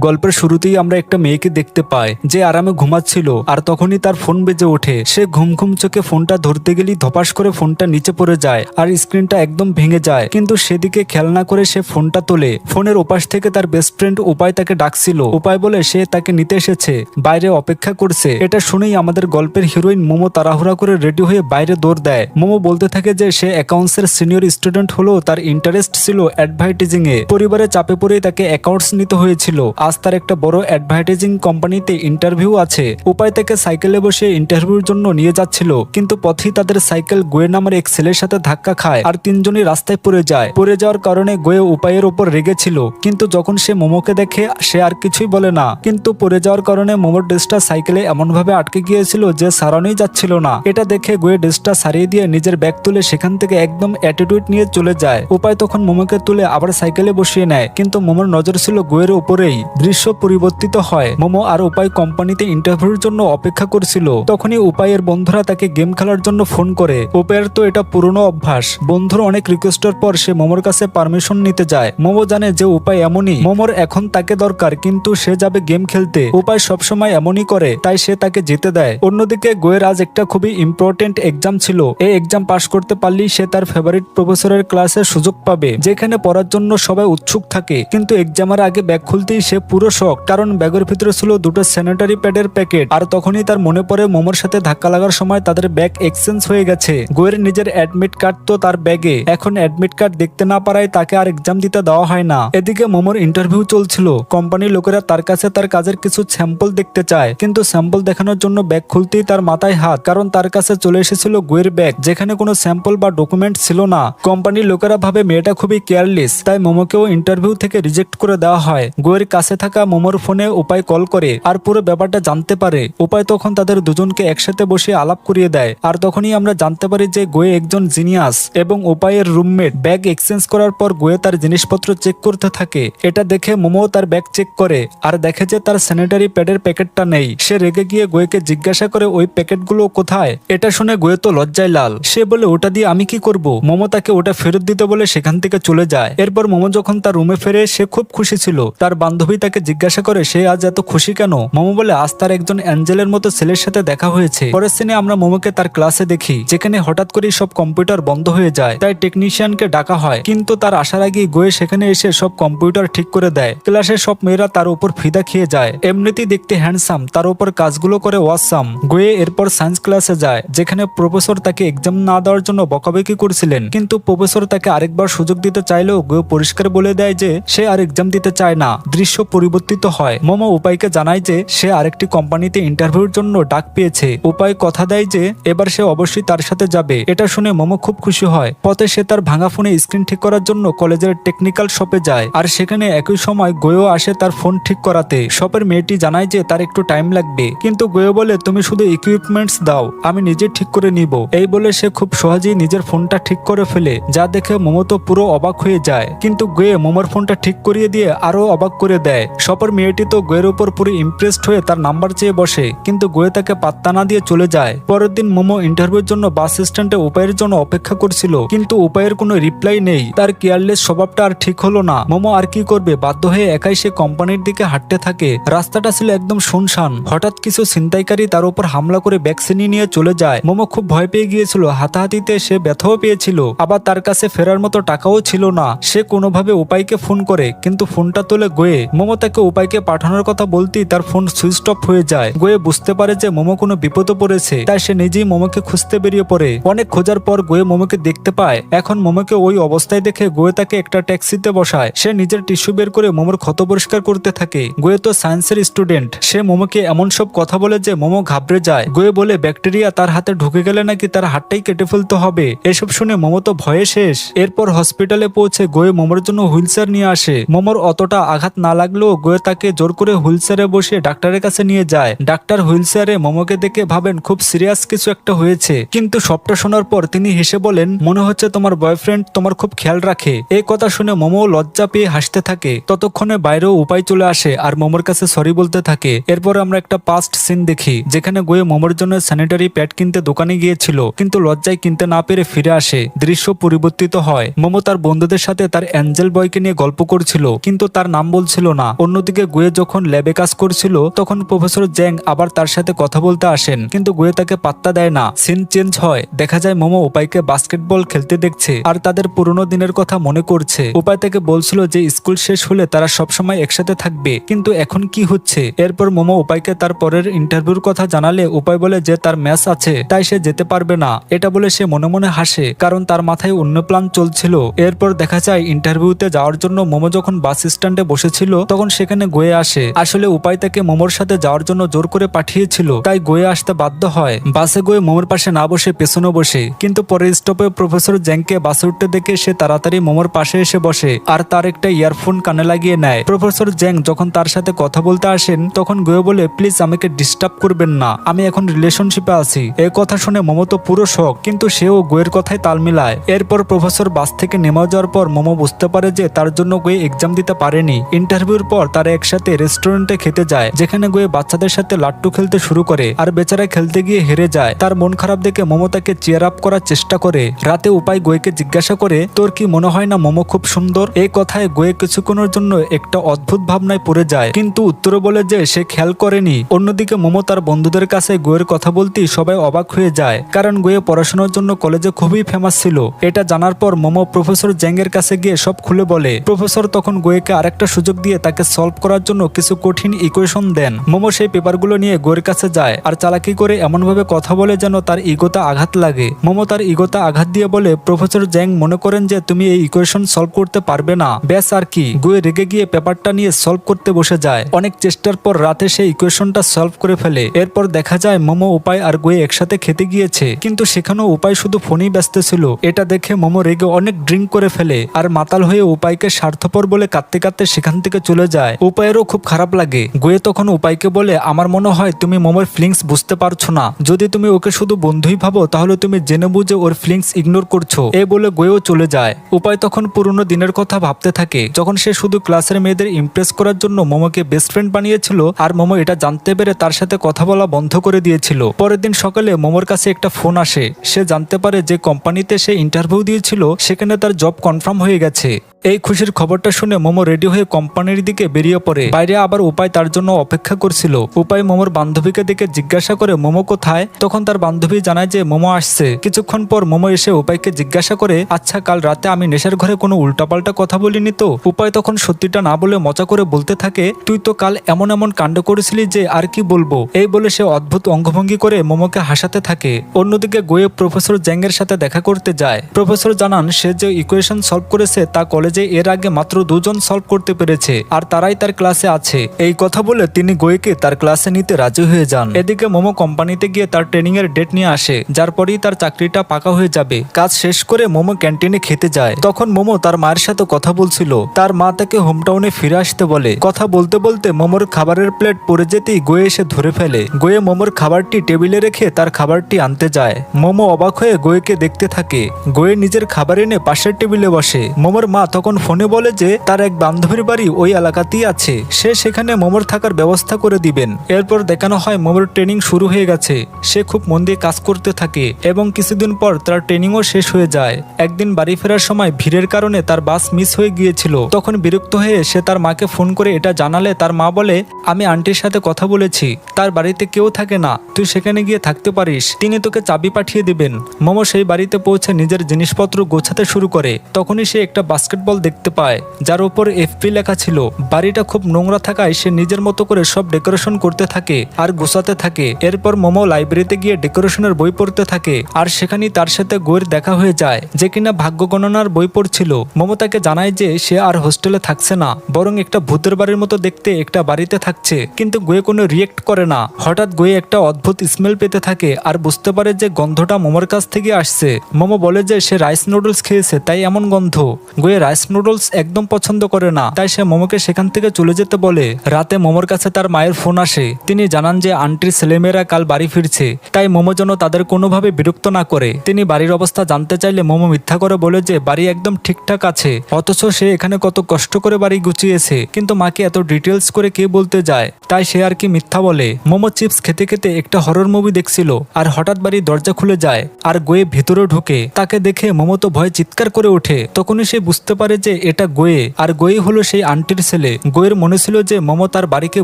গল্পের শুরুতেই আমরা একটা মেয়েকে দেখতে পাই যে আরামে ঘুমাচ্ছিল, আর তখনই তার ফোন বেজে ওঠে। সে ঘুম ঘুম চোখে ফোনটা ধরতে গেলেই ধপাস করে ফোনটা নিচে পড়ে যায় আর স্ক্রিনটা একদম ভেঙে যায়। কিন্তু সেদিকে খেয়াল না করে সে ফোনটা তোলে। ফোনের ওপাশ থেকে তার বেস্ট ফ্রেন্ড উপায় তাকে ডাকছিল। উপায় বলে সে তাকে নিতে এসেছে, বাইরে অপেক্ষা করছে। এটা শুনেই আমাদের গল্পের হিরোইন মোমো তাড়াহুড়া করে রেডি হয়ে বাইরে দৌড় দেয়। মোমো বলতে থাকে যে সে অ্যাকাউন্টসের সিনিয়র স্টুডেন্ট হলেও তার ইন্টারেস্ট ছিল অ্যাডভার্টাইজিং এ। পরিবারের চাপে পড়েই তাকে অ্যাকাউন্টস নিতে হয়েছিল। আজ তার একটা বড় অ্যাডভার্টাইজিং কোম্পানিতে ইন্টারভিউ আছে। উপায় তাকে সাইকেলে বসে ইন্টারভিউর জন্য নিয়ে যাচ্ছিল, কিন্তু পথেই তাদের সাইকেল গোয়ে নামের এক ছেলের সাথে ধাক্কা খায় আর তিনজনই রাস্তায় পড়ে যায়। পড়ে যাওয়ার কারণে গোয়ে উপায়ের উপর রেগেছিল, কিন্তু যখন সে মোমোকে দেখে সে আর কিছুই বলে না। কিন্তু পড়ে যাওয়ার কারণে মোমোর ড্রেসটা সাইকেলে এমন ভাবে আটকে গিয়েছিল যে সারানোই যাচ্ছিল না। এটা দেখে গোয়ে ড্রেসটা সারিয়ে দিয়ে নিজের ব্যাগ তুলে সেখান থেকে একদম অ্যাটিটিউড নিয়ে চলে যায়। উপায় তখন মোমোকে তুলে আবার সাইকেলে বসিয়ে নেয়, কিন্তু মোমোর নজর ছিল গোয়ের উপরেই। দৃশ্য পরিবর্তিত হয়। মোমো আর উপায় কোম্পানিতে ইন্টারভিউর জন্য অপেক্ষা করছিল। তখনই উপায়ের বন্ধুরা তাকে গেম খেলার জন্য ফোন করে। উপায়ের তো এটা পুরনো অভ্যাস। বন্ধুর অনেক রিকোয়েস্টের পর সে মোমোর কাছে পারমিশন নিতে যায়। মোমো জানে যে উপায় এমনই, মোমোর এখন তাকে দরকার, কিন্তু সে যাবে গেম খেলতে। উপায় সবসময় এমনই করে, তাই সে তাকে যেতে দেয়। অন্যদিকে গোয়ের আজ একটা খুবই ইম্পর্টেন্ট এক্সাম ছিল। এই এক্সাম পাস করতে পারলেই সে তার ফেভারিট প্রফেসরের ক্লাসে সুযোগ পাবে, যেখানে পড়ার জন্য সবাই উৎসুক থাকে। কিন্তু এক্সামের আগে ব্যাগ খুলতেই সে পুরো শক, কারণ ব্যাগের ভিতরে ছিল দুটো স্যানিটারি প্যাডের প্যাকেট। আর তখনই তার মনে পড়ে মোমোর সাথে ধাক্কা লাগার সময় তাদের ব্যাগ এক্সচেঞ্জ হয়ে গেছে। গোয়ের নিজের অ্যাডমিট কার্ড তো তার ব্যাগে। এখন অ্যাডমিট কার্ড দেখতে না পারায় তাকে আর এক্সাম দিতে দেওয়া হয় না। এদিকে মোমোর ইন্টারভিউ চলছিল। কোম্পানির লোকেরা তার কাছে তার কাজের কিছু স্যাম্পল দেখতে চায়, কিন্তু স্যাম্পল দেখানোর জন্য ব্যাগ খুলতেই তার মাথায় হাত, কারণ তার কাছে চলে এসেছিল গোয়ের ব্যাগ, যেখানে কোনো স্যাম্পল বা ডকুমেন্ট ছিল না। কোম্পানির লোকেরা ভাবে মেয়েটা খুবই কেয়ারলেস, তাই মোমোকেও ইন্টারভিউ থেকে রিজেক্ট করে দেওয়া হয়। গোয়ের কাছে থাকা মোমোর ফোনে উপায় কল করে আর পুরো ব্যাপারটা জানতে পারে। উপায় তখন তাদের দুজনকে একসাথে বসে আলাপ করিয়ে দেয়। আর তখনই আমরা জানতে পারি যে গোয়ে একজন জিনিয়াস এবং উপায়ের রুমমেট। ব্যাগ এক্সচেঞ্জ করার পর গোয়ে তার জিনিসপত্র চেক করতে থাকে। এটা দেখে মোমো তার ব্যাগ চেক করে আর দেখে যে তার স্যানিটারি প্যাডের প্যাকেটটা নেই। সে রেগে গিয়ে গোয়েকে জিজ্ঞাসা করে ওই প্যাকেটগুলো কোথায়। এটা শুনে গোয়ে তো লজ্জায় লাল। সে বলে ওটা দিয়ে আমি কি করব। মোমো তাকে ওটা ফেরত দিতে বলে সেখান থেকে চলে যায়। এরপর মোমো যখন তার রুমে ফেরে সে খুব খুশি ছিল। তার বান্ধবী তাকে জিজ্ঞাসা করে সে আজ এত খুশি কেন। মোমো বলে আজ তার একজন অ্যাঞ্জেলের মতো ছেলের সাথে দেখা হয়েছে। পরের সিনে আমরা মোমোকে তার ক্লাসে দেখি, যেখানে হঠাৎ করে সব কম্পিউটার বন্ধ হয়ে যায়, তাই টেকনিশিয়ানকে ডাকা হয়। কিন্তু তার আসার আগেই গোয়ে সেখানে এসে সব কম্পিউটার ঠিক করে দেয়। ক্লাসের সব মেয়েরা তার উপর ফিদা খেয়ে যায়। এমনিতেই দেখতে হ্যান্ডসাম, তার উপর কাজগুলো করে ওয়াসাম। গোয়ে এরপর সায়েন্স ক্লাসে যায়, যেখানে প্রফেসর তাকে এক্সাম না দেওয়ার জন্য বকাবকি করছিলেন। কিন্তু প্রফেসর তাকে আরেকবার সুযোগ দিতে চাইলেও গোয়ে পরিষ্কার বলে দেয় যে সে আর এক্সাম দিতে চায় না। দৃশ্য পরিবর্তিত হয়। মোমো উপায়কে জানায় যে সে আরেকটি কোম্পানিতে ইন্টারভিউর জন্য ডাক পেয়েছে। উপায় কথা দেয় যে এবার সে অবশ্যই তার সাথে যাবে। এটা শুনে মোমো খুব খুশি হয়। পথে সে তার ভাঙা ফোনে স্ক্রিন ঠিক করার জন্য কলেজের টেকনিক্যাল শপে যায়, আর সেখানে একই সময় গোয়েও আসে তার ফোন ঠিক করাতে। শপের মেয়েটি জানায় যে তার একটু টাইম লাগবে, কিন্তু গোয়ে বলে তুমি শুধু ইকুইপমেন্টস দাও, আমি নিজে ঠিক করে নিব। এই বলে সে খুব সহজেই নিজের ফোনটা ঠিক করে ফেলে, যা দেখে মোমো তো পুরো অবাক হয়ে যায়। কিন্তু গোয়ে মোমোর ফোনটা ঠিক করিয়ে দিয়ে আরো অবাক করে দেয়। শপের মেয়েটি তো গোয়ের উপর পুরো ইমপ্রেসড হয়ে তার নাম্বার চেয়ে বসে, কিন্তু গোয়ে তাকে পাত্তা না দিয়ে চলে যায়। পরের দিন মোমো ইন্টারভিউর জন্য বাস স্ট্যান্ডে উপায়ের জন্য অপেক্ষা করছিল, কিন্তু উপায়ের কোনো রিপ্লাই নেই। তার কেয়ারলেস স্বভাবটা আর ঠিক হলো না। মোমো আর কি করবে, বাধ্য হয়ে একাই সে কোম্পানির দিকে হাঁটতে থাকে। রাস্তাটা ছিল একদম শুনশান। হঠাৎ কিছু ছিনতাইকারী তার উপর হামলা করে ব্যাগ ছিনিয়ে নিয়ে চলে যায়। মোমো খুব ভয় পেয়ে গিয়েছিল। হাতাহাতিতে সে ব্যথাও পেয়েছিল, আবার তার কাছে ফেরার মতো টাকাও ছিল না। সে কোনোভাবে উপায়কে ফোন করে, কিন্তু ফোনটা তোলে গোয়ে। মোমো তাকে উপায়কে পাঠানোর কথা বলতেই তার ফোন সুইচ অফ হয়ে যায়। গোয়ে বুঝতে পারে যে মোমো কোনো বিপদে পড়েছে, তাই সে নিজেই মোমোকে খুঁজতে বেরিয়ে পড়ে। অনেক খোঁজার পর গোয়ে মোমোকে দেখতে পায়। এখন মোমোকে ওই অবস্থায় দেখে গোয়ে তাকে একটা ট্যাক্সিতে বসায়। সে নিজের টিস্যু বের করে মোমোর ক্ষত পরিষ্কার করতে থাকে। গোয়ে তো সায়েন্সের স্টুডেন্ট। সে মোমোকে এমন সব কথা বলে যে মোমো ঘাবড়ে যায়। গোয়ে বলে ব্যাকটেরিয়া তার হাতে ঢুকে গেলে নাকি তার হাতটাই কেটে ফেলতে হবে। এসব শুনে মোমো তো ভয়ে শেষ। এরপর হসপিটালে পৌঁছে গোয়ে মোমোর জন্য হুইলচেয়ার নিয়ে আসে। মোমোর অতটা আঘাত না লাগলেও গোয়ে তাকে জোর করে হুইলচেয়ারে বসে ডাক্তারের কাছে নিয়ে যায়। ডাক্তার হুইলচেয়ারে মোমোকে দেখে ভাবেন খুব সিরিয়াস কিছু একটা হয়েছে, কিন্তু সবটা শোনার পর তিনি হেসে বলেন মনে হচ্ছে তোমার বয়ফ্রেন্ড তোমার খুব খেয়াল রাখে। এই কথা শুনে মোমো লজ্জা পেয়ে হাসতে থাকে। ততক্ষণে বাইরেও উপায় চলে আসে আর মোমোর কাছে সরি বলতে থাকে। এরপর আমরা একটা পাস্ট সিন দেখি, যেখানে গোয়ে মোমোর জন্য স্যানিটারি প্যাড কিনতে দোকানে গিয়েছিল, কিন্তু লজ্জায় কিনতে না পেরে ফিরে আসে। দৃশ্য পরিবর্তিত হয়। মোমো তার বন্ধুদের সাথে তার অ্যাঞ্জেল বয়কে নিয়ে গল্প করছিল, কিন্তু তার নাম বলছিল না। অন্যদিকে গুয়ে যখন ল্যাবে কাজ করছিল তখন প্রফেসর জ্যাং আবার তার সাথে কথা বলতে আসেন, কিন্তু গুয়ে তাকে পাত্তা দেয় না। সিন চেঞ্জ হয়, দেখা যায় মোমো উপায়কে বাস্কেটবল খেলতে দেখছে আর তাদের পুরনো দিনের কথা মনে করছে। উপায় তাকে বলছিল যে স্কুল শেষ হলে তারা সবসময় একসাথে থাকবে, কিন্তু এখন কি হচ্ছে। এরপর মোমো উপায়কে তার পরের ইন্টারভিউর কথা জানালে উপায় বলে যে তার ম্যাচ আছে তাই সে যেতে পারবে না। এটা বলে সে মনে মনে হাসে, কারণ তার মাথায় অন্য প্ল্যান চলছিল। এরপর দেখা যায় ইন্টারভিউতে যাওয়ার জন্য মোমো যখন বাস স্ট্যান্ডে বসেছিল তখন সেখানে গোয়ে আসে। আসলে উপায় তাকে মোমোর সাথে যাওয়ার জন্য জোর করে পাঠিয়েছিল, তাই গোয়ে আসতে বাধ্য হয়। বাসে গোয়ে মোমোর পাশে না বসে পেছনে বসে, কিন্তু পরের স্টপে প্রফেসর জ্যাংকে বাসে উঠতে দেখে সে তাড়াতাড়ি মোমোর পাশে এসে বসে আর তার একটা ইয়ারফোন কানে লাগিয়ে নেয়। প্রফেসর জ্যাং যখন তার সাথে কথা বলতে আসেন তখন গোয়ে বলে, প্লিজ আমাকে ডিস্টার্ব করবেন না, আমি এখন রিলেশনশিপে আছি। এই কথা শুনে মোমো তো পুরো শক, কিন্তু সেও গোয়ের কথায় তাল মিলায়। এরপর প্রফেসর বাস থেকে নেমে যাওয়ার পর মোমো বুঝতে পারে যে তার জন্য গোয়ে এক্সাম দিতে পারেনি। ইন্টারভিউর পর তারা একসাথে রেস্টুরেন্টে খেতে যায়, যেখানে গোয়ে বাচ্চাদের সাথে লাট্টু খেলতে শুরু করে আর বেচারা খেলতে গিয়ে হেরে যায়। তার মন খারাপ দেখে মোমো তাকে চিয়ার আপ করার চেষ্টা করে। রাতে উপায় গোয়েকে জিজ্ঞাসা করে, তোর কি মনে হয় না মোমো খুব সুন্দর? এই কথায় গোয়ে কিছুক্ষণের জন্য একটা অদ্ভুত ভাবনায় পড়ে যায়, কিন্তু উত্তরে বলে যে সে খেয়াল করেনি। অন্যদিকে মোমো তার বন্ধুদের কাছে গোয়ের কথা বলতেই সবাই অবাক হয়ে যায়, কারণ গোয়ে পড়াশোনার জন্য কলেজে খুবই ফেমাস ছিল। এটা জানার পর মোমো প্রফেসর জ্যাং এর কাছে গিয়ে সব খুলে বলে। প্রফেসর তখন গোয়েকে আরেকটা সুযোগ দিয়ে তাকে সলভ করার জন্য কিছু কঠিন ইকুয়েশন দেন। মোমো সেই পেপারগুলো নিয়ে গোয়ের কাছে যায় আর চালাকি করে এমন ভাবে কথা বলে যেন তার ইগোতে আঘাত লাগে। মোমো তার ইগোতে আঘাত দিয়ে বলে, প্রফেসর জ্যাং মনে করেন যে তুমি এই ইকুয়েশন সলভ করতে পারবে না, ব্যাস আর কি। গোয়ে রেগে গিয়ে পেপারটা নিয়ে সলভ করতে বসে যায়। অনেক চেষ্টার পর রাতে সেই ইকুয়েশনটা সলভ করে ফেলে। এরপর দেখা যায় মোমো উপায় আর গোয়ে একসাথে খেতে গিয়েছে, কিন্তু সেখানেও উপায় শুধু ফোনেই ব্যস্ত ছিল। এটা দেখে মোমো রেগে অনেক ড্রিঙ্ক করে ফেলে আর মাতাল হয়ে উপায়কে স্বার্থপর বলে কাঁদতে কাঁদতে সেখান থেকে চলে যায়। উপায়েরও খুব খারাপ লাগে। গোয়ে তখন উপায়কে বলে, আমার মনে হয় তুমি মোমোর ফিলিংস বুঝতে পারছো না, যদি তুমি ওকে শুধু বন্ধুই ভাবো তাহলে তুমি জেনে বুঝে ওর ফিলিংস ইগনোর করছো। এই বলে গোয়েও চলে যায়। উপায় তখন পুরনো দিনের কথা ভাবতে থাকে, যখন সে শুধু ক্লাসের মেয়েদের ইমপ্রেস করার জন্য মোমোকে বেস্ট ফ্রেন্ড বানিয়েছিল আর মোমো এটা জানতে পেরে তার সাথে কথা বলা বন্ধ করে দিয়েছিল। পরের দিন সকালে মোমোর কাছে একটা ফোন আসে। সে জানতে পারে যে কোম্পানিতে সে ইন্টারভিউ দিয়েছিল সেখানে তার জব কনফার্ম হয়ে গেছে। এই খুশির খবরটা শুনে মোমো রেডি হয়ে কোম্পানির দিকে বেরিয়ে পড়ে। বাইরে আবার উপায় তার জন্য অপেক্ষা করছিল। উপায় মোমোর বান্ধবীকে দেখে জিজ্ঞাসা করে, মোমো কোথায়? তখন তার বান্ধবী জানায় যে মোমো আসছে। কিছুক্ষণ পর মোমো এসে উপায়কে জিজ্ঞাসা করে, আচ্ছা কাল রাতে আমি নেশার ঘরে কোনো উল্টাপাল্টা কথা বলিনি তো? উপায় তখন সত্যিটা না বলে মজা করে বলতে থাকে, তুই তো কাল এমন এমন কাণ্ড করেছিলি যে আর কি বলবো। এই বলে সে অদ্ভুত অঙ্গভঙ্গি করে মোমোকে হাসাতে থাকে। অন্যদিকে গোয়ে প্রফেসর জ্যাং এর সাথে দেখা করতে যায়। প্রফেসর জানান সে যে ইকুয়েশন সলভ করেছে তা কলেজে এর আগে মাত্র 2 জন সলভ করতে পেরেছে আর তারাই তার ক্লাসে আছে। এই কথা বলে তিনি গোয়েকে তার ক্লাসে নিতে রাজি হয়ে যান। এদিকে মোমো কোম্পানিতে গিয়ে তার ট্রেনিং এর ডেট নিয়ে আসে, যার পরেই তার চাকরিটা পাকা হয়ে যাবে। কাজ শেষ করে মোমো ক্যান্টিনে খেতে যায়। তখন মোমো তার মায়ের সাথে কথা বলছিল। তার মা তাকে হোমটাউনে ফিরে আসতে বলে। কথা বলতে বলতে মোমোর খাবারের প্লেট পড়ে যেতেই গোয়ে এসে ধরে ফেলে। গোয়ে মোমোর খাবারটি টেবিলে রেখে তার খাবারটি আনতে যায়। মোমো অবাক হয়ে গোয়েকে দেখতে থাকে। গোয়ে নিজের খাবার এনে পাশের টেবিলে বসে। মোমোর মা তখন ফোনে বলে যে তার এক বান্ধবীর বাড়ি ওই এলাকাতেই আছে, সে সেখানে মোমোর থাকার ব্যবস্থা করে দিবেন। এরপর দেখানো হয় মোমোর ট্রেনিং শুরু হয়ে গেছে। সে খুব মন দিয়ে কাজ করতে থাকে এবং কিছুদিন পর তার ট্রেনিংও শেষ হয়ে যায়। একদিন বাড়ি ফেরার সময় ভিড়ের কারণে তার বাস মিস হয়ে গিয়েছিল। তখন বিরক্ত হয়ে সে তার মাকে ফোন করে এটা জানালে তার মা বলে, আমি আন্টির সাথে কথা বলেছি, তার বাড়িতে কেউ থাকে না, তুই সেখানে গিয়ে থাকতে পারিস, তিনি তোকে চাবি পাঠিয়ে দিবেন। মোমো সেই বাড়িতে পৌঁছে নিজের জিনিসপত্র গোছাতে শুরু করে। তখনই সে একটা বাস্কেটবল দেখতে পায় যার উপর এফপি লেখা ছিল। বাড়িটা খুব নোংরা থাকায় সে নিজের মতো করে সব ডেকোরেশন করতে থাকে আর গোছাতে থাকে। এরপর মোমো লাইব্রেরিতে গিয়ে ডেকোরেশনের বই পড়তে থাকে আর সেখানেই তার সাথে গোয়ের দেখা হয়ে যায়, যে কিনা ভাগ্য গণনার বই পড়ছিল। মোমো তাকে জানায় যে সে আর হোস্টেলে থাকছে না, বরং একটা ভূতের বাড়ির মতো দেখতে একটা বাড়িতে থাকছে, কিন্তু গোয়ে কোনো রিয়েক্ট করে না। হঠাৎ গোয়ে একটা অদ্ভুত স্মেল পেতে থাকে আর বুঝতে পারে যে গন্ধটা মোমোর কাছ থেকে আসছে। মোমো বলে যে সে রাইস নুডলস খেয়েছে তাই এমন গন্ধ। গোয়ে রাইস নুডলস একদম পছন্দ করে না, তাই সে মোমোকে সেখান থেকে চলে যেতে বলে। রাতে মোমোর কাছে তার মায়ের ফোন আসে। তিনি জানান যে আন্টির ছেলেমেয়েরা কাল বাড়ি ফিরছে, তাই মোমো যেন তাদের কোনোভাবে বিরক্ত না করে। তিনি বাড়ির অবস্থা জানতে চাইলে মোমো মিথ্যা করে বলে যে বাড়ি একদম ঠিকঠাক আছে, অথচ সে এখানে কত কষ্ট করে বাড়ি গুছিয়েছে, কিন্তু মাকে এত ডিটেলস করে কে বলতে যায়, তাই সে আর কি মিথ্যা বলে। মোমো চিপস খেতে খেতে একটা হরর মুভি দেখছিল আর হঠাৎ বাড়ির দরজা খুলে যায় আর গোয়ে ভেতরে ঢুকে। তাকে দেখে মোমো তো ভয়ে চিৎকার করে ওঠে। তখনই সে বুঝতে পারে পারে যে এটা গোয়ে, আর গোয়ে হলো সেই আন্টির ছেলে। গোয়ের মনে ছিল যে মোমো তার বাড়িকে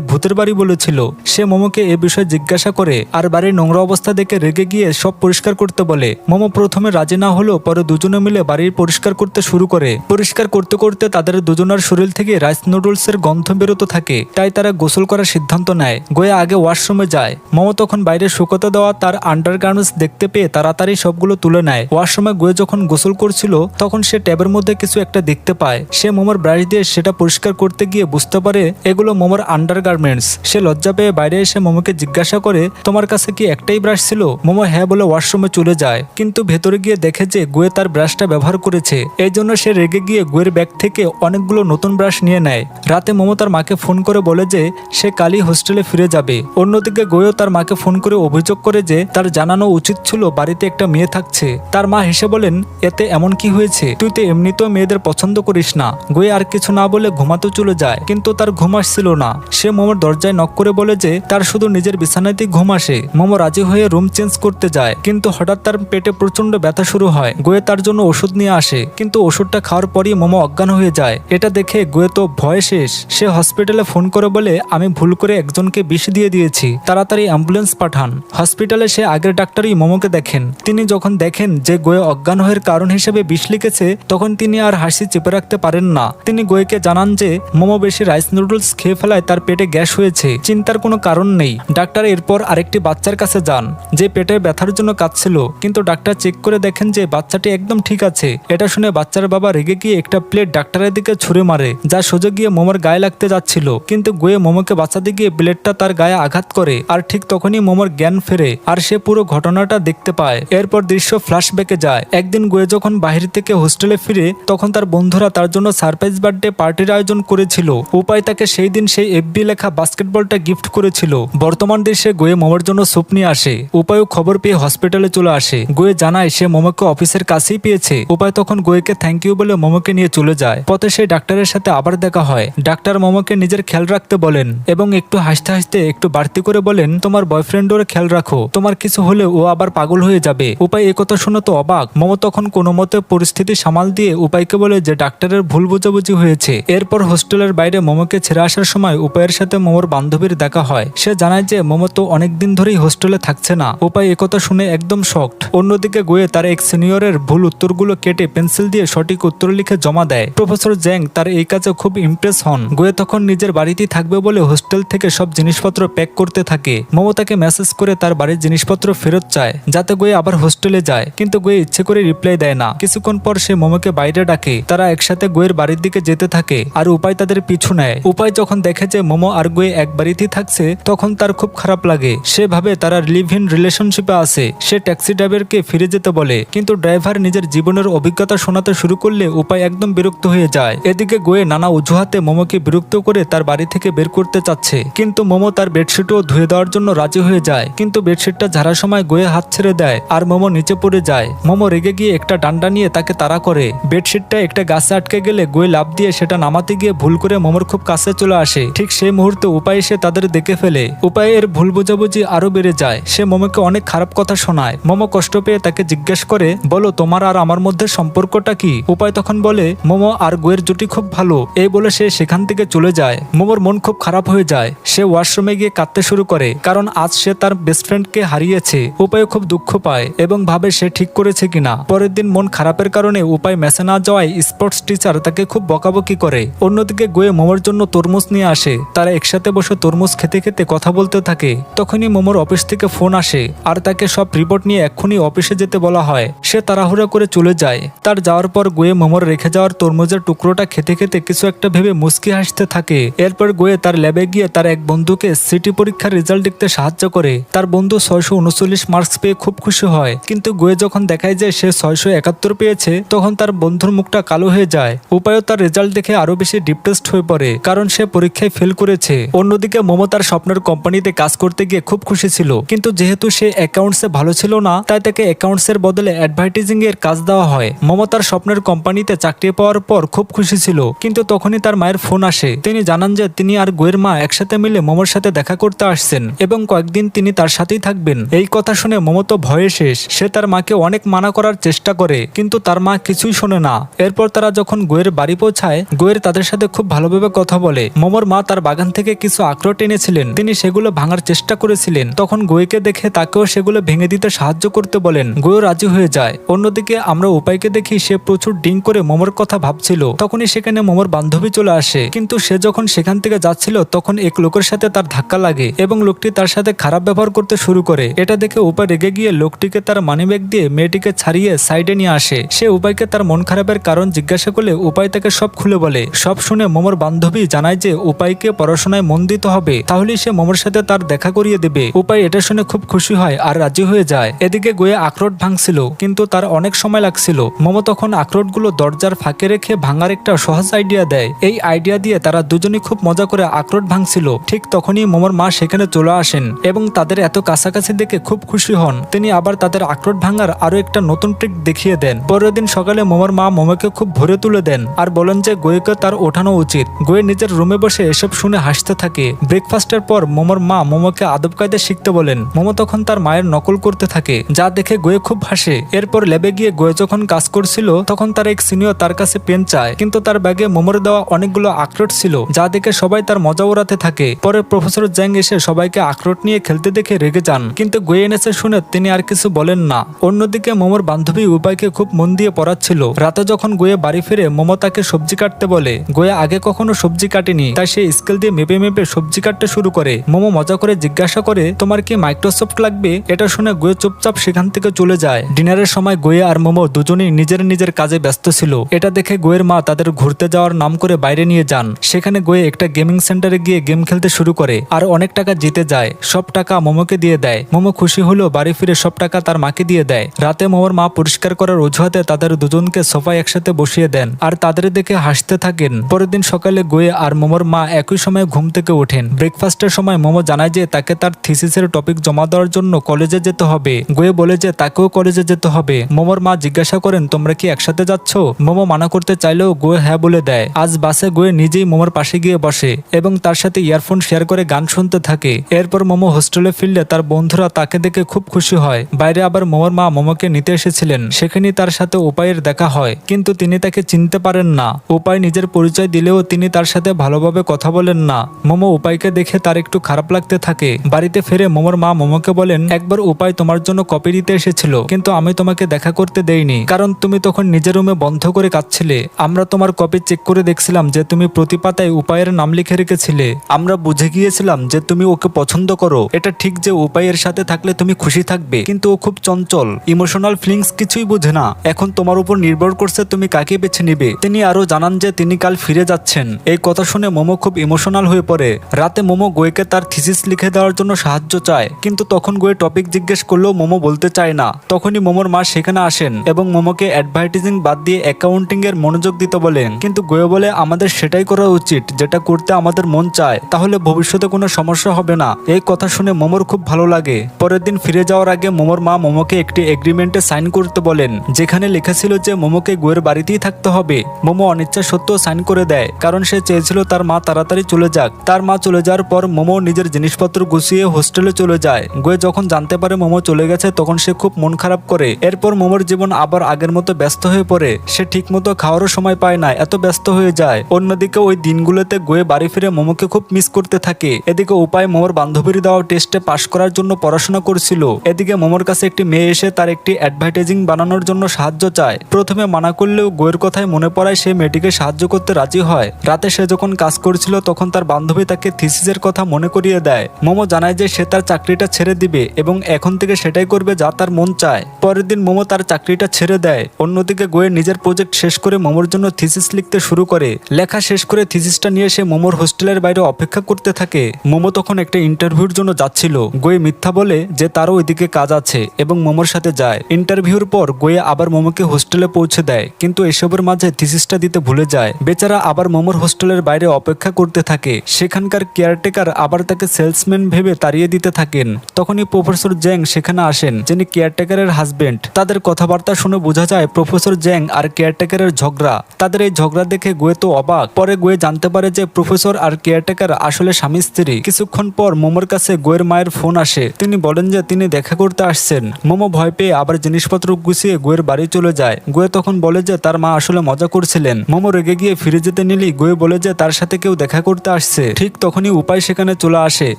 ভূতের বাড়ি বলেছিল। সে মোমোকে এ বিষয়ে জিজ্ঞাসা করে আর বাড়ির নোংরা অবস্থা দেখে রেগে গিয়ে সব পরিষ্কার করতে বলে। মোমো প্রথমে রাজি না হলেও পরে দুজনে মিলে বাড়ির পরিষ্কার করতে শুরু করে। পরিষ্কার করতে করতে তাদের দুজনের শরীর থেকে রাইস নুডলসের গন্ধ বেরোতে থাকে, তাই তারা গোসল করার সিদ্ধান্ত নেয়। গোয়ে আগে ওয়াশরুমে যায়। মোমো তখন বাইরে শুকোতে দেওয়া তার আন্ডারগার্মেন্টস দেখতে পেয়ে তাড়াতাড়ি সবগুলো তুলে নেয়। ওয়াশরুমে গোয়ে যখন গোসল করছিল তখন সে ট্যাবের মধ্যে কিছু একটা দেখতে পায়। সে মোমোর ব্রাশ দিয়ে সেটা পরিষ্কার করতে গিয়ে বুঝতে পারে এগুলো মোমোর আন্ডারগার্মেন্টস। সে লজ্জা পেয়ে বাইরে এসে মোমোকে জিজ্ঞাসা করে, তোমার কাছে কি একটাই ব্রাশ ছিল? মোমো হ্যাঁ বলে ওয়াশরুমে চলে যায়, কিন্তু ভেতরে গিয়ে দেখে যে গোয়ে তার ব্রাশটা ব্যবহার করেছে। এই জন্য সে রেগে গিয়ে গোয়ের ব্যাগ থেকে অনেকগুলো নতুন ব্রাশ নিয়ে নেয়। রাতে মোমো তার মাকে ফোন করে বলে যে সে কালই হোস্টেলে ফিরে যাবে। অন্যদিকে গোয়েও তার মাকে ফোন করে অভিযোগ করে যে তার জানানো উচিত ছিল বাড়িতে একটা মেয়ে থাকছে। তার মা হেসে বলেন, এতে এমন কি হয়েছে? তুই তো এমনিতেও মেয়েদের পছন্দ করিস না। গোয়ে আর কিছু না বলে ঘুমাতে চলে যায়, কিন্তু তার ঘুম আসছিল না। সে মোমোর দরজায় নক করে বলে যে তার শুধু নিজের বিছানাতেই ঘুম আসে। মোমো রাজি হয়ে রুম চেঞ্জ করতে যায়, কিন্তু হঠাৎ তার পেটে প্রচন্ড ব্যথা শুরু হয়। গোয়ে তার জন্য ওষুধ নিয়ে আসে, কিন্তু ওষুধটা খাওয়ার পরই মোমো অজ্ঞান হয়ে যায়। এটা দেখে গোয়ে তো ভয়ে শেষ। সে হসপিটালে ফোন করে বলে, আমি ভুল করে একজনকে বিষ দিয়ে দিয়েছি, তাড়াতাড়ি অ্যাম্বুলেন্স পাঠান। হসপিটালে সে আগের ডাক্তারই মোমোকে দেখেন। তিনি যখন দেখেন যে গোয়ে অজ্ঞান হওয়ার কারণ হিসেবে বিষ লিখেছে, তখন তিনি আর হাসি চেপে রাখতে পারেন না। তিনি গোয়েকে জানান যে মোমো বেশি রাইস নুডলস খেয়ে ফেলায় তার পেটে গ্যাস হয়েছে, চিন্তার কোনো কারণ নেই। ডাক্তার এরপর আরেকটি বাচ্চার কাছে যান যে পেটে ব্যথার জন্য কাঁদছিল, কিন্তু ডাক্তার চেক করে দেখেন যে বাচ্চাটি একদম ঠিক আছে। এটা শুনে বাচ্চার বাবা রেগে গিয়ে একটা প্লেট ডাক্তারের দিকে ছুঁড়ে মারে, যা সোজা গিয়ে মোমোর গায়ে লাগতে যাচ্ছিল, কিন্তু গোয়ে মোমোকে বাঁচাতে গিয়ে প্লেটটা তার গায়ে আঘাত করে। আর ঠিক তখনই মোমোর জ্ঞান ফেরে আর সে পুরো ঘটনাটা দেখতে পায়। এরপর দৃশ্য ফ্ল্যাশব্যাকে যায়। একদিন গোয়ে যখন বাহির থেকে হোস্টেলে ফিরে, তখন তার বন্ধুরা তার জন্য সারপ্রাইজ বার্থডে পার্টির আয়োজন করেছিল। উপায় তাকে সেই দিন সেই এফবি লেখা বাস্কেটবলটা গিফট করেছিল। বর্তমান দেশে গোয়ে মোমোর জন্য স্যুপ নিয়ে আসে। উপায়ও খবর পেয়ে হসপিটালে চলে আসে। গোয়ে জানায় সে মোমোকে অফিসের কাছেই পেয়েছে। উপায় তখন গোয়েকে থ্যাংক ইউ বলে মোমোকে নিয়ে চলে যায়। পথে সেই ডাক্তারের সাথে আবার দেখা হয়। ডাক্তার মোমোকে নিজের খেয়াল রাখতে বলেন এবং একটু হাসতে হাসতে একটু বাড়তি করে বলেন, তোমার বয়ফ্রেন্ডের খেয়াল রাখো, তোমার কিছু হলে ও আবার পাগল হয়ে যাবে। উপায় একথা শুনে তো অবাক। মোমো তখন কোনো মতে পরিস্থিতি সামাল দিয়ে উপায়কে বলে যে ডাক্তারের ভুল বোঝাবুঝি হয়েছে। এরপর হোস্টেলের বাইরে মোমোকে ছেড়ে আসার সময় উপায়ের সাথে মোমোর বান্ধবীর দেখা হয়। সে জানায় যে মোমো তো অনেকদিন ধরেই হোস্টেলে থাকছে না। উপায় একথা শুনে একদম শকড। অন্যদিকে গোয়ে তার এক সিনিয়রের ভুল উত্তরগুলো কেটে পেন্সিল দিয়ে সঠিক উত্তর লিখে জমা দেয়। প্রফেসর জ্যাং তার এই কাজে খুব ইমপ্রেস হন। গোয়ে তখন নিজের বাড়িতেই থাকবে বলে হোস্টেল থেকে সব জিনিসপত্র প্যাক করতে থাকে। মোমো তাকে মেসেজ করে তার বাড়ির জিনিসপত্র ফেরত চায় যাতে গোয়ে আবার হোস্টেলে যায়, কিন্তু গোয়ে ইচ্ছে করে রিপ্লাই দেয় না। কিছুক্ষণ পর সে মোমোকে বাইরে ডাকে। তারা একসাথে গোয়ের বাড়ির দিকে যেতে থাকে আর উপায় তাদের পিছু নেয়। উপায় যখন দেখে যে মোমো আর গোয়ে এক বাড়িতেই থাকছে, তখন তার খুব খারাপ লাগে। সে ভাবে তারা লিভ ইন রিলেশনশিপে আছে। সে ট্যাক্সি ড্রাইভারকে ফিরে যেতে বলে, কিন্তু ড্রাইভার নিজের জীবনের অভিজ্ঞতা শোনাতে শুরু করলে উপায় একদম বিরক্ত হয়ে যায়। এদিকে গোয়ে নানা অজুহাতে মোমোকে বিরক্ত করে তার বাড়ি থেকে বের করতে চাচ্ছে, কিন্তু মোমো তার বেডশিটও ধুয়ে দেওয়ার জন্য রাজি হয়ে যায়। কিন্তু বেডশিটটা ঝাড়ার সময় গোয়ে হাত ছেড়ে দেয় আর মোমো নিচে পড়ে যায়। মোমো রেগে গিয়ে একটা ডান্ডা নিয়ে তাকে তাড়া করে। বেডশিটটা একটা গাছে আটকে গেলে গোয়ে লাফ দিয়ে সেটা নামাতে গিয়ে ভুল করে মোমোর খুব কাছে চলে আসে। ঠিক সেই মুহূর্তে উপায় এসে তাদের দেখে ফেলে। উপায়ের ভুল বোঝাবুঝি আরো বেড়ে যায়। সে মোমোকে অনেক খারাপ কথা শোনায়। মোমো কষ্ট পেয়ে তাকে জিজ্ঞেস করে, বলো তোমার আর আমার মধ্যে সম্পর্কটা কি? উপায় তখন বলে, মোমো আর গোয়ের জুটি খুব ভালো। এই বলে সে সেখান থেকে চলে যায়। মোমোর মন খুব খারাপ হয়ে যায়। সে ওয়াশরুমে গিয়ে কাঁদতে শুরু করে, কারণ আজ সে তার বেস্ট ফ্রেন্ডকে হারিয়েছে। উপায় খুব দুঃখ পায় এবং ভাবে সে ঠিক করেছে কিনা। পরের দিন মন খারাপের কারণে উপায় মেসে না যাওয়ায় স্পোর্টস টিচার তাকে খুব বকাবকি করে। অন্যদিকে গোয়ে মোমোর জন্য তরমুজ নিয়ে আসে। তারা একসাথে বসে তরমুজ খেতে খেতে কথা বলতে থাকে। তখনই মোমোর অফিস থেকে ফোন আসে আর তাকে সব রিপোর্ট নিয়ে এক্ষুনি অফিসে যেতে বলা হয়। সে তাড়াহুড়া করে চলে যায়। তার যাওয়ার পর গোয়ে মোমোর রেখে যাওয়ার তরমুজের টুকরোটা খেতে খেতে কিছু একটা ভেবে মুচকি হাসতে থাকে। এরপর গোয়ে তার ল্যাবে গিয়ে তার এক বন্ধুকে সিটি পরীক্ষার রেজাল্ট দেখতে সাহায্য করে। তার বন্ধু 639 মার্কস পেয়ে খুব খুশি হয়, কিন্তু গোয়ে যখন দেখায় যে সে 671 পেয়েছে, তখন তার বন্ধুর মুখটা কালো হয়ে যায়। উপায়ও তার রেজাল্ট দেখে আরো বেশি ডিপ্রেসড হয়ে পড়ে, কারণ সে পরীক্ষায় ফেল করেছে। অন্যদিকে মোমো তার স্বপ্নের কোম্পানিতে কাজ করতে গিয়ে খুব খুশি ছিল, কিন্তু যেহেতু সে অ্যাকাউন্টসে ভালো ছিল না, তাই তাকে অ্যাকাউন্টসের বদলে অ্যাডভার্টাইজিং এর কাজ দেওয়া হয়। মোমো তার স্বপ্নের কোম্পানিতে চাকরি পাওয়ার পর খুব খুশি ছিল, কিন্তু তখনই তার মায়ের ফোন আসে। তিনি জানান যে তিনি আর গোয়ের মা একসাথে মিলে মোমোর সাথে দেখা করতে আসছেন এবং কয়েকদিন তিনি তার সাথেই থাকবেন। এই কথা শুনে মোমো তো ভয়ে শেষ। সে তার মাকে অনেক মানা করার চেষ্টা করে, কিন্তু তার মা কিছুই শোনে না। এরপর তারা যখন গোয়ের বাড়ি পৌঁছায়, গোয়ের তাদের সাথে খুব ভালোভাবে কথা বলে। মোমোর মা তার বাগান থেকে কিছু আখরোট এনেছিলেন, তিনি সেগুলো ভাঙার চেষ্টা করেছিলেন। তখন গোয়েকে দেখে তাকেও সেগুলো ভেঙে দিতে সাহায্য করতে বলেন। গোয়ে রাজি হয়ে যায়। অন্যদিকে আমরা উপায়কে দেখি সে প্রচুর ড্রিঙ্ক করে মোমোর কথা ভাবছিল। তখনই সেখানে মোমোর বান্ধবী চলে আসে, কিন্তু সে যখন সেখান থেকে যাচ্ছিল তখন এক লোকের সাথে তার ধাক্কা লাগে এবং লোকটি তার সাথে খারাপ ব্যবহার করতে শুরু করে। এটা দেখে উপায় রেগে গিয়ে লোকটিকে তার মানিব্যাগ দিয়ে মেয়েটিকে ছাড়িয়ে সাইডে নিয়ে আসে। সে উপায়কে তার মন খারাপের কারণ জিজ্ঞাসা করলে উপায় তাকে সব খুলে বলে। সব শুনে মোমোর বান্ধবী জানায় যে উপায়কে পড়াশোনায় মন দিতে হবে, তাহলেই সে মোমোর সাথে তার দেখা করিয়ে দেবে। উপায় এটা শুনে খুব খুশি হয় আর রাজি হয়ে যায়। এদিকে গোয়ে আখরোট ভাঙছিল, কিন্তু তার অনেক সময় লাগছিল। মোমো তখন আখরোটগুলো দরজার ফাঁকে রেখে ভাঙার একটা সহজ আইডিয়া দেয়। এই আইডিয়া দিয়ে তারা দুজনেই খুব মজা করে আখরোট ভাঙছিল। ঠিক তখনই মোমোর মা সেখানে চলে আসেন এবং তাদের এত কাছাকাছি দেখে খুব খুশি হন। তিনি আবার তাদের আখরোট ভাঙার আরো একটা নতুন ট্রিক দেখিয়ে দেন। পরের দিন সকালে মোমোর মা মোমোকে খুব ভরে তুলে দেন আর বলেন যে গোয়েকে তার ওঠানো উচিত। গোয়ে নিজের রুমে বসে এসব শুনে হাসতে থাকে। ব্রেকফাস্টের পর মোমোর মা মোমোকে আদব কায়দা শিখতে বলেন। মোমো তখন তার মায়ের নকল করতে থাকে, যা দেখে গোয়ে খুব হাসে। এরপর ল্যাবে গিয়ে গোয়ে যখন কাজ করছিল তখন তার এক সিনিয়র তার কাছে পেন চায়, কিন্তু তার ব্যাগে মোমোর দেওয়া অনেকগুলো আখরোট ছিল, যা দেখে সবাই তার মজা ওড়াতে থাকে। পরে প্রফেসর জ্যাং এসে সবাইকে আখরোট নিয়ে খেলতে দেখে রেগে যান, কিন্তু গোয়ে এনেছে শুনে তিনি আর কিছু বলেন না। অন্যদিকে মোমোর বান্ধবী উপায়কে খুব মন দিয়ে পড়াচ্ছিল। রাতে যখন গোয়ে বাড়ি ফিরে মোমো তাকে সবজি কাটতে বলে। গোয়ে আগে কখনো সবজি কাটেনি, তাই সে স্কেল দিয়ে মেপে মেপে সবজি কাটতে শুরু করে। মোমো মজা করে জিজ্ঞাসা করে, তোমার কি মাইক্রোসফট লাগবে? এটা শুনে গোয়ে চুপচাপ সেখান থেকে চলে যায়। ডিনারের সময় গোয়ে আর মোমো দুজনেই নিজের নিজের কাজে ব্যস্ত ছিল। এটা দেখে গোয়ের মা তাদের ঘুরতে যাওয়ার নাম করে বাইরে নিয়ে যান। সেখানে গোয়ে একটা গেমিং সেন্টারে গিয়ে গেম খেলতে শুরু করে আর অনেক টাকা জিতে যায়। সব টাকা মোমোকে দিয়ে দেয়। মোমো খুশি হলেও বাড়ি ফিরে সব টাকা তার মাকে দিয়ে দেয়। রাতে মোমোর মা পরিষ্কার করার অজুহাতে তাদের দুজনকে সোফায় একসাথে বসিয়ে দেন আর তাদের দেখে হাসতে থাকেন। পরের দিন সকালে গোয়ে আর মোমোর মা একই সময় ঘুম থেকে ওঠেন। ব্রেকফাস্টের সময় মোমো জানায় যে তাকে তার থিসিসের টপিক জমা দেওয়ার জন্য কলেজে যেতে হবে। গোয়ে বলে যে তাকেও কলেজে যেতে হবে। মোমোর মা জিজ্ঞাসা করেন, তোমরা কি একসাথে যাচ্ছ? মোমো মানা করতে চাইলেও গোয়ে হ্যাঁ বলে দেয়। আজ বাসে গোয়ে নিজেই মোমোর পাশে গিয়ে বসে এবং তার সাথে ইয়ারফোন শেয়ার করে গান শুনতে থাকে। এরপর মোমো হোস্টেলে ফিরলে তার বন্ধুরা তাকে দেখে খুব খুশি হয়। বাইরে আবার মোমোর মা মোমোকে নিতে এসেছিলেন। সেখানে তার সাথে উপায়ের দেখা হয়, কিন্তু তিনি তাকে চিনতে পারেন না। উপায় নিজের পরিচয় দিলেও তিনি তার সাথে ভালোভাবে কথা বলেন না। মোমো উপায়কে দেখে তার একটু খারাপ লাগতে থাকে। বাড়িতে ফিরে মোমোর মা মোমোকে বলেন, একবার উপায় তোমার জন্য কপি দিতে এসেছিল, কিন্তু আমি তোমাকে দেখা করতে দেইনি, কারণ তুমি তখন নিজের রুমে বন্ধ করে কাঁদছিলে। আমরা তোমার কপি চেক করে দেখছিলাম যে তুমি প্রতি পাতায় উপায়ের নাম লিখে রেখেছিলে। আমরা বুঝে গিয়েছিলাম যে তুমি ওকে পছন্দ করো। এটা ঠিক যে উপায়ের সাথে থাকলে তুমি খুশি থাকবে, কিন্তু ও খুব চঞ্চল, ইমোশনাল ফিলিংস কিছুই বোঝে না। এখন তোমার উপর নির্ভর করছে তুমি কাকে বেছে নিবে। তিনি আরো জানান যে তিনি কাল ফিরে যাচ্ছেন। এই কথা শুনে মোমো খুব ইমোশনাল হয়ে পড়ে। রাতে মোমো গোয়েকে তার থিসিস লিখে দেওয়ার জন্য সাহায্য চায়, কিন্তু তখন গোয়ে টপিক জিজ্ঞেস করলেও মোমো বলতে চায় না। তখনই মোমোর মা সেখানে আসেন এবং মোমোকে অ্যাডভার্টাইজিং বাদ দিয়ে অ্যাকাউন্টিং এর মনোযোগ দিতে বলেন, কিন্তু গোয়ে বলে আমাদের সেটাই করা উচিত যেটা করতে আমাদের মন চায়, তাহলে ভবিষ্যতে কোনো সমস্যা হবে না। এই কথা শুনে মোমোর খুব ভালো লাগে। পরের দিন ফিরে যাওয়ার আগে মোমোর মা মোমোকে একটি এগ্রিমেন্টে সাইন করতে বলেন, যেখানে লেখা ছিল যে মোমোকে গোয়ের বাড়িতেই থাকতে হবে। মোমো অনিচ্ছা সত্ত্বেও সাইন করে দেয়, কারণ সে চেয়েছিল তার মা তাড়াতাড়ি চলে যাক। তার মা চলে যাওয়ার পর মোমো নিজের জিনিসপত্র গুছিয়ে হোস্টেলে চলে যায়। গোয়ে যখন জানতে পারে মোমো চলে গেছে তখন সে খুব মন খারাপ করে। এরপর মোমোর জীবন আবার আগের মতো ব্যস্ত হয়ে পড়ে। সে ঠিক মতো খাওয়ারও সময় পায় না, এত ব্যস্ত হয়ে যায়। অন্যদিকে ওই দিনগুলোতে গোয়ে বাড়ি ফিরে মোমোকে খুব মিস করতে থাকে। এদিকে উপায় মোমোর বান্ধবীর দেওয়া টেস্টে পাশ করার জন্য পড়াশোনা করছিল। এদিকে মোমোর কাছে একটি মেয়ে এসে তার একটি অ্যাডভার্টাইজিং বানানোর জন্য সাহায্য চায়। প্রথমে মানা করলেও গোয়ের কথায় মনে পড়ায় সে মেয়েটিকে সাহায্য করতে রাজি হয়। রাতে সে যখন কাজ করছিল তখন তার বান্ধবী তাকে থিসিসের কথা মনে করিয়ে দেয়। মোমো জানায় যে সে তার চাকরিটা ছেড়ে দিবে এবং এখন থেকে সেটাই করবে যা তার মন চায়। পরের দিন মোমো তার চাকরিটা ছেড়ে দেয়। অন্যদিকে গোয়ে নিজের প্রজেক্ট শেষ করে মোমোর জন্য থিসিস লিখতে শুরু করে। লেখা শেষ করে থিসিসটা নিয়ে সে মোমোর হোস্টেলের বাইরে অপেক্ষা করতে থাকে। মোমো তখন একটা ইন্টারভিউর জন্য যাচ্ছিল। গোয়ে মিথ্যা বলে যে তারও ওইদিকে কাজ আছে এবং মোমোর সাথে যায়। ইন্টারভিউর পর গোয়ে আবার মোমোকে হোস্টেলে পৌঁছে দেয়, কিন্তু এসবের মাঝে থিসিসটা দিতে ভুলে যায়। বেচারা আবার মোমোর হোস্টেলের বাইরে অপেক্ষা করতে থাকে। সেখানকার কেয়ারটেকার আবার তাকে সেলসম্যান ভেবে তাড়িয়ে দিতে থাকেন। তখনই প্রফেসর জ্যাং সেখানে আসেন, যিনি কেয়ারটেকারের হাজবেন্ড। তাদের কথাবার্তা শুনে বোঝা যায় প্রফেসর জ্যাং আর কেয়ারটেকারের ঝগড়া। তাদের এই ঝগড়া দেখে গোয়ে তো অবাক। পরে গোয়ে জানতে পারে যে প্রফেসর আর কেয়ারটেকার আসলে স্বামী স্ত্রী। কিছুক্ষণ পর মোমোর কাছে গোয়ের মায়ের ফোন আসে। তিনি বলেন যে তিনি দেখা করতে আসছেন। মোমো ভয় পেয়ে আবার জিনিসপত্র গুছিয়ে গোয়ের বাড়ি চলে যায়। গোয়ে তখন বলে যে তার তার মা আসলে মজা করছিলেন। মোমো রেগে গিয়ে ফিরে যেতে নিলেই গোয়ে বলে যে তার সাথে কেউ দেখা করতে আসছে। ঠিক তখনই উপায় সেখানে চলে আসে।